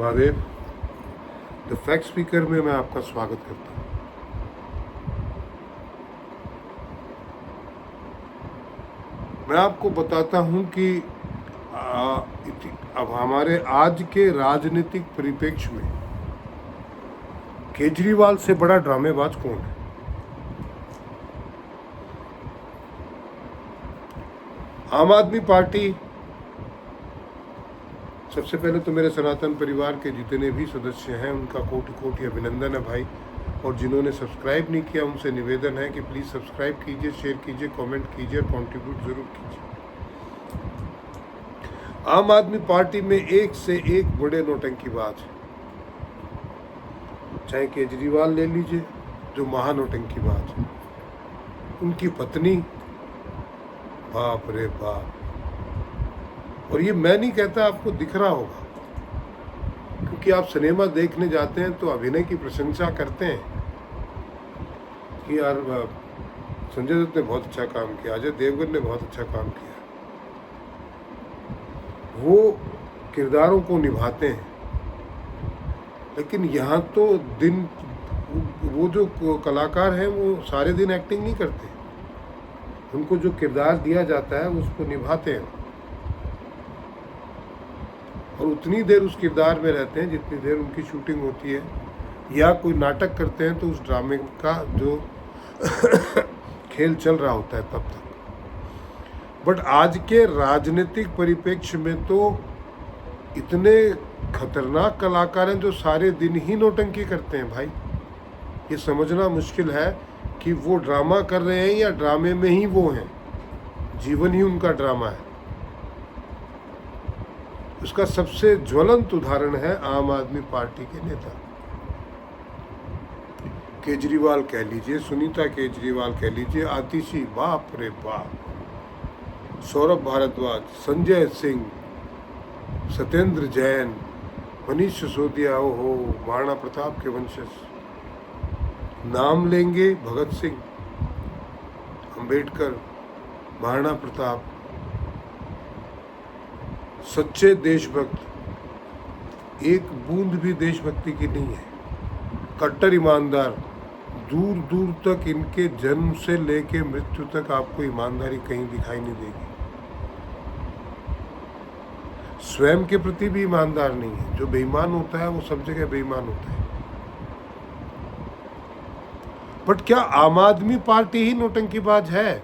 Mahadev. The fact speaker में मैं आपका स्वागत करता हूँ। मैं आपको बताता हूँ कि अब हमारे आज के राजनीतिक परिप्रेक्ष्य में केजरीवाल से बड़ा ड्रामेबाज कौन है? आम आदमी पार्टी, सबसे पहले तो मेरे सनातन परिवार के जितने भी सदस्य हैं उनका कोटि कोटि अभिनंदन है भाई। और जिन्होंने सब्सक्राइब नहीं किया उनसे निवेदन है कि प्लीज़ सब्सक्राइब कीजिए, शेयर कीजिए, कमेंट कीजिए, कंट्रीब्यूट ज़रूर कीजिए। आम आदमी पार्टी में एक से एक बड़े नौटंकीबाज हैं। चाहे केजरीवाल ले लीजिए जो महानौटंकीबाज है, उनकी पत्नी, बाप रे बाप। और ये मैं नहीं कहता, आपको दिख रहा होगा, क्योंकि आप सिनेमा देखने जाते हैं तो अभिनय की प्रशंसा करते हैं कि यार संजय दत्त ने बहुत अच्छा काम किया, अजय देवगन ने बहुत अच्छा काम किया। वो किरदारों को निभाते हैं, लेकिन यहाँ तो दिन वो जो कलाकार हैं वो सारे दिन एक्टिंग नहीं करते। उनको जो किरदार दिया जाता है उसको निभाते हैं और उतनी देर उस किरदार में रहते हैं जितनी देर उनकी शूटिंग होती है, या कोई नाटक करते हैं तो उस ड्रामे का जो खेल चल रहा होता है तब तक। बट आज के राजनीतिक परिप्रेक्ष्य में तो इतने खतरनाक कलाकार हैं जो सारे दिन ही नौटंकी करते हैं भाई। ये समझना मुश्किल है कि वो ड्रामा कर रहे हैं या ड्रामे में ही वो हैं, जीवन ही उनका ड्रामा है। उसका सबसे ज्वलंत उदाहरण है आम आदमी पार्टी के नेता केजरीवाल कह लीजिए, सुनीता केजरीवाल कह लीजिए, आतिशी, बाप रे बाप, सौरभ भारद्वाज, संजय सिंह, सत्येंद्र जैन, मनीष सिसोदिया, हो महाराणा प्रताप के वंशज। नाम लेंगे भगत सिंह, अंबेडकर, महाराणा प्रताप, सच्चे देशभक्त। एक बूंद भी देशभक्ति की नहीं है, कट्टर ईमानदार। दूर दूर तक इनके जन्म से लेके मृत्यु तक आपको ईमानदारी कहीं दिखाई नहीं देगी। स्वयं के प्रति भी ईमानदार नहीं है। जो बेईमान होता है वो सब जगह बेईमान होता है। बट क्या आम आदमी पार्टी ही नौटंकीबाज है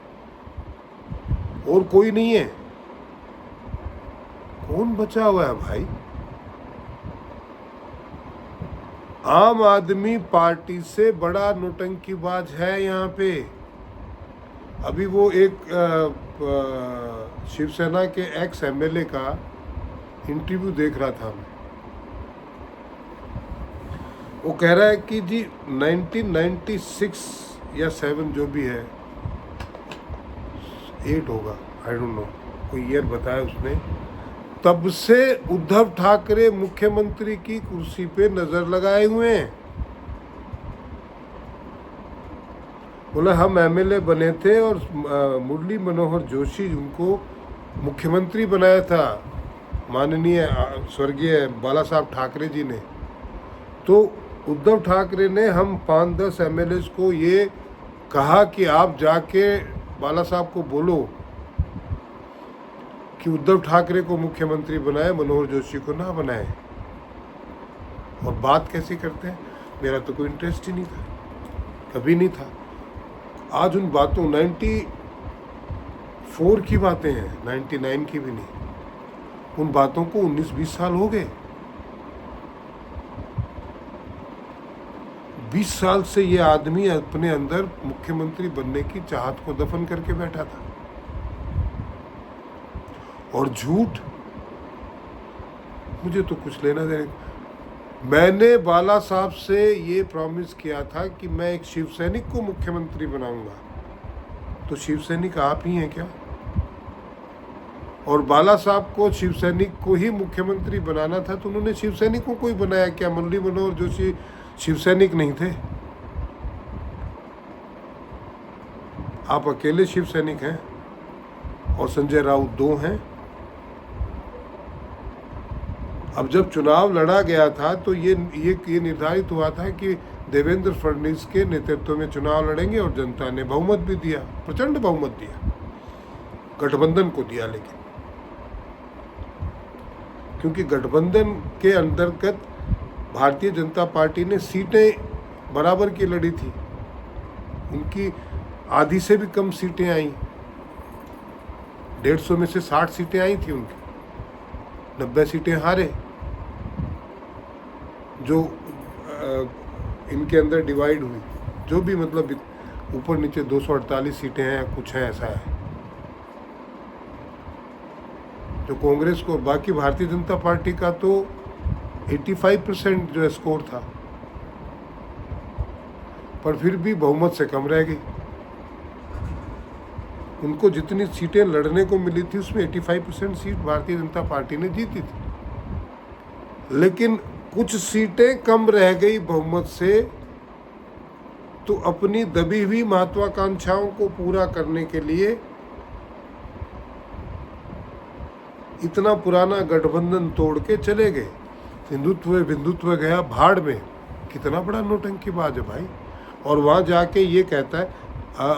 और कोई नहीं है? कौन बचा हुआ है भाई? आम आदमी पार्टी से बड़ा नौटंकीबाज है यहाँ पे। अभी वो एक शिवसेना के एक्स एमएलए का इंटरव्यू देख रहा था मैं। वो कह रहा है कि जी 1996 या 7 जो भी है, 8 होगा, आई डोंट नो, कोई ईयर बताया उसने, तब से उद्धव ठाकरे मुख्यमंत्री की कुर्सी पे नजर लगाए हुए हैं। बोला हम एमएलए बने थे और मुरली मनोहर जोशी उनको मुख्यमंत्री बनाया था, माननीय स्वर्गीय बाला साहब ठाकरे जी ने। तो उद्धव ठाकरे ने हम 5-10 एमएलए को ये कहा कि आप जाके बाला साहब को बोलो कि उद्धव ठाकरे को मुख्यमंत्री बनाए, मनोहर जोशी को ना बनाए। और बात कैसे करते हैं? मेरा तो कोई इंटरेस्ट ही नहीं था, कभी नहीं था। आज उन बातों 94 की बातें हैं, 99 की भी नहीं। उन बातों को 19-20 साल हो गए। 20 साल से ये आदमी अपने अंदर मुख्यमंत्री बनने की चाहत को दफन करके बैठा था। और झूठ, मुझे तो कुछ लेना देना। मैंने बाला साहब से ये प्रॉमिस किया था कि मैं एक शिव सैनिक को मुख्यमंत्री बनाऊंगा। तो शिव सैनिक आप ही हैं क्या? और बाला साहब को शिव सैनिक को ही मुख्यमंत्री बनाना था तो उन्होंने शिव सैनिकों को ही बनाया। क्या मुरली मनोहर जोशी शिव सैनिक नहीं थे? आप अकेले शिव सैनिक हैं और संजय राउत 2 हैं। अब जब चुनाव लड़ा गया था तो ये निर्धारित हुआ था कि देवेंद्र फडणवीस के नेतृत्व में चुनाव लड़ेंगे और जनता ने बहुमत भी दिया, प्रचंड बहुमत दिया, गठबंधन को दिया। लेकिन क्योंकि गठबंधन के अंतर्गत भारतीय जनता पार्टी ने सीटें बराबर की लड़ी थी, उनकी आधी से भी कम सीटें आई, 150 में से 60 सीटें आई थी उनकी, 90 सीटें हारे। जो इनके अंदर डिवाइड हुई, जो भी मतलब ऊपर नीचे 248 सीटें हैं, कुछ है ऐसा है। जो कांग्रेस को, बाकी भारतीय जनता पार्टी का तो 85% जो स्कोर था, पर फिर भी बहुमत से कम रह गई। उनको जितनी सीटें लड़ने को मिली थी उसमें 85% सीट भारतीय जनता पार्टी ने जीती थी, लेकिन कुछ सीटें कम रह गई बहुमत से। तो अपनी दबी हुई महत्वाकांक्षाओं को पूरा करने के लिए इतना पुराना गठबंधन तोड़ के चले गए। हिंदुत्व गया भाड़ में। कितना बड़ा नौटंकीबाज है भाई। और वहाँ जाके ये कहता है,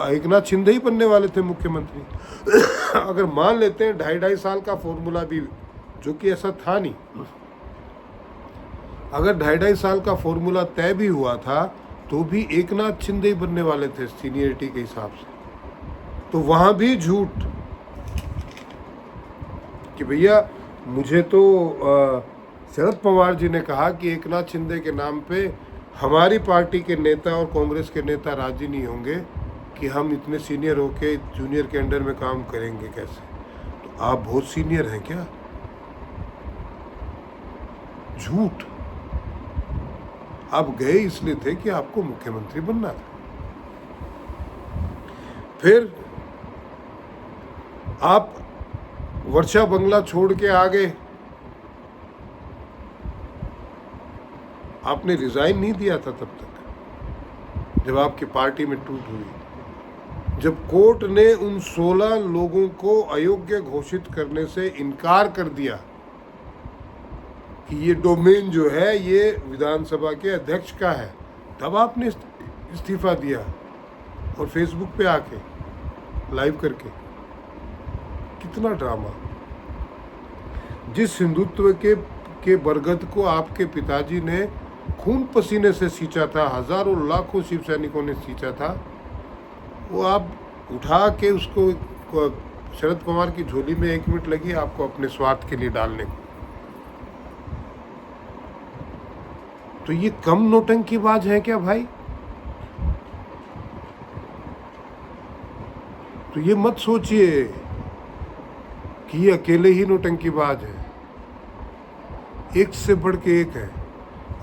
एक नाथ शिंदे ही बनने वाले थे मुख्यमंत्री। अगर मान लेते हैं 2.5 साल का फॉर्मूला भी, जो कि ऐसा था नहीं, अगर 2.5 साल का फॉर्मूला तय भी हुआ था तो भी एक नाथ शिंदे ही बनने वाले थे सीनियरिटी के हिसाब से। तो वहाँ भी झूठ कि भैया मुझे तो शरद पवार जी ने कहा कि एक नाथ शिंदे के नाम पे हमारी पार्टी के नेता और कांग्रेस के नेता राजी नहीं होंगे कि हम इतने सीनियर होके जूनियर के अंडर में काम करेंगे कैसे। तो आप बहुत सीनियर हैं क्या? झूठ। आप गए इसलिए थे कि आपको मुख्यमंत्री बनना था। फिर आप वर्षा बंगला छोड़ के आ गए। आपने रिजाइन नहीं दिया था तब तक, जब आपकी पार्टी में टूट हुई, जब कोर्ट ने उन 16 लोगों को अयोग्य घोषित करने से इनकार कर दिया कि ये डोमेन जो है ये विधानसभा के अध्यक्ष का है, तब आपने इस्तीफा दिया। और फेसबुक पे आके लाइव करके। कितना ड्रामा। जिस हिंदुत्व के बरगद को आपके पिताजी ने खून पसीने से सींचा था, हजारों लाखों शिव सैनिकों ने सींचा था, वो आप उठा के उसको शरद पवार की झोली में 1 मिनट लगी आपको अपने स्वार्थ के लिए डालने को। तो ये कम नौटंकीबाज है क्या भाई? तो ये मत सोचिए कि ये अकेले ही नौटंकीबाज है। एक से बढ़ के एक है।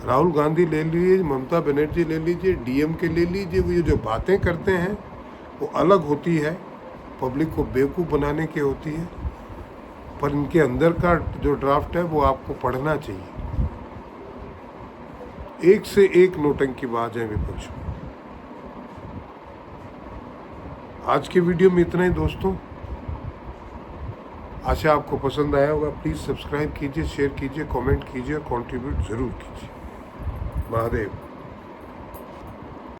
राहुल गांधी ले लीजिए, ममता बनर्जी ले लीजिए, डीएमके ले लीजिए, वो ये जो बातें करते हैं वो अलग होती है, पब्लिक को बेवकूफ़ बनाने की होती है, पर इनके अंदर का जो ड्राफ्ट है वो आपको पढ़ना चाहिए। एक से एक नौटंकीबाज है विपक्ष। आज के वीडियो में इतना ही दोस्तों। आशा आपको पसंद आया होगा। प्लीज़ सब्सक्राइब कीजिए, शेयर कीजिए, कमेंट कीजिए और कंट्रीब्यूट ज़रूर कीजिए। महादेव।